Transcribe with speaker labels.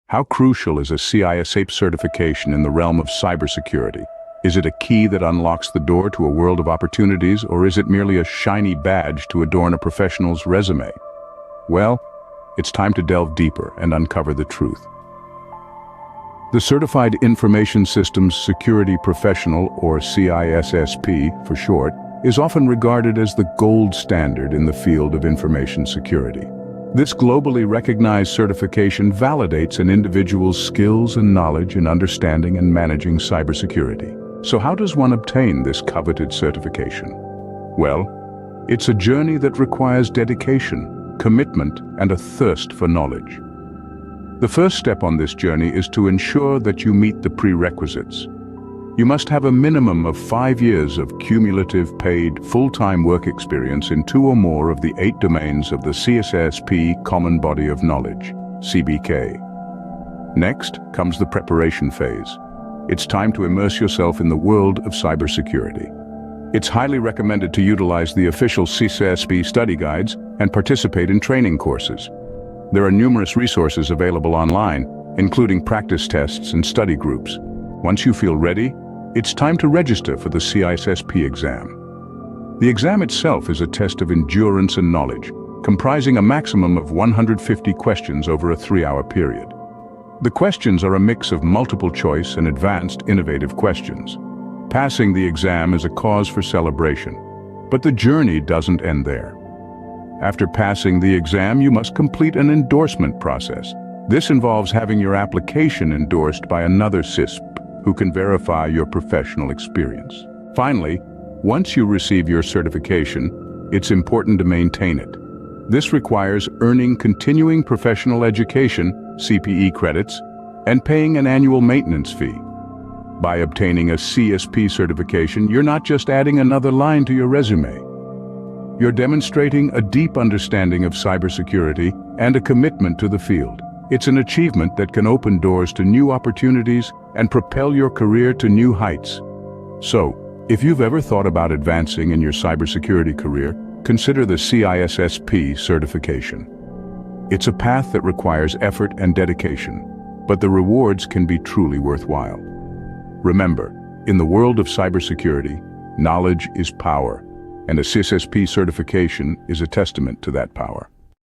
Speaker 1: How crucial is a CISSP certification in the realm of cybersecurity? Is it a key that unlocks the door to a world of opportunities, or is it merely a shiny badge to adorn a professional's resume? Well, it's time to delve deeper and uncover the truth. The Certified Information Systems Security Professional, or CISSP for short, is often regarded as the gold standard in the field of information security. This globally recognized certification validates an individual's skills and knowledge in understanding and managing cybersecurity. So how does one obtain this coveted certification? Well, it's a journey that requires dedication, commitment, and a thirst for knowledge. The first step on this journey is to ensure that you meet the prerequisites. You must have a minimum of 5 years of cumulative paid full-time work experience in 2 or more of the 8 domains of the CISSP Common Body of Knowledge, CBK. Next comes the preparation phase. It's time to immerse yourself in the world of cybersecurity. It's highly recommended to utilize the official CISSP study guides and participate in training courses. There are numerous resources available online, including practice tests and study groups. Once you feel ready, it's time to register for the CISSP exam. The exam itself is a test of endurance and knowledge, comprising a maximum of 150 questions over a 3-hour period. The questions are a mix of multiple choice and advanced, innovative questions. Passing the exam is a cause for celebration, but the journey doesn't end there. After passing the exam, you must complete an endorsement process. This involves having your application endorsed by another CISSP who can verify your professional experience. Finally, once you receive your certification, it's important to maintain it. This requires earning continuing professional education, CPE credits, and paying an annual maintenance fee. By obtaining a CISSP certification, you're not just adding another line to your resume. You're demonstrating a deep understanding of cybersecurity and a commitment to the field. It's an achievement that can open doors to new opportunities and propel your career to new heights. So, if you've ever thought about advancing in your cybersecurity career, consider the CISSP certification. It's a path that requires effort and dedication, but the rewards can be truly worthwhile. Remember, in the world of cybersecurity, knowledge is power, and a CISSP certification is a testament to that power.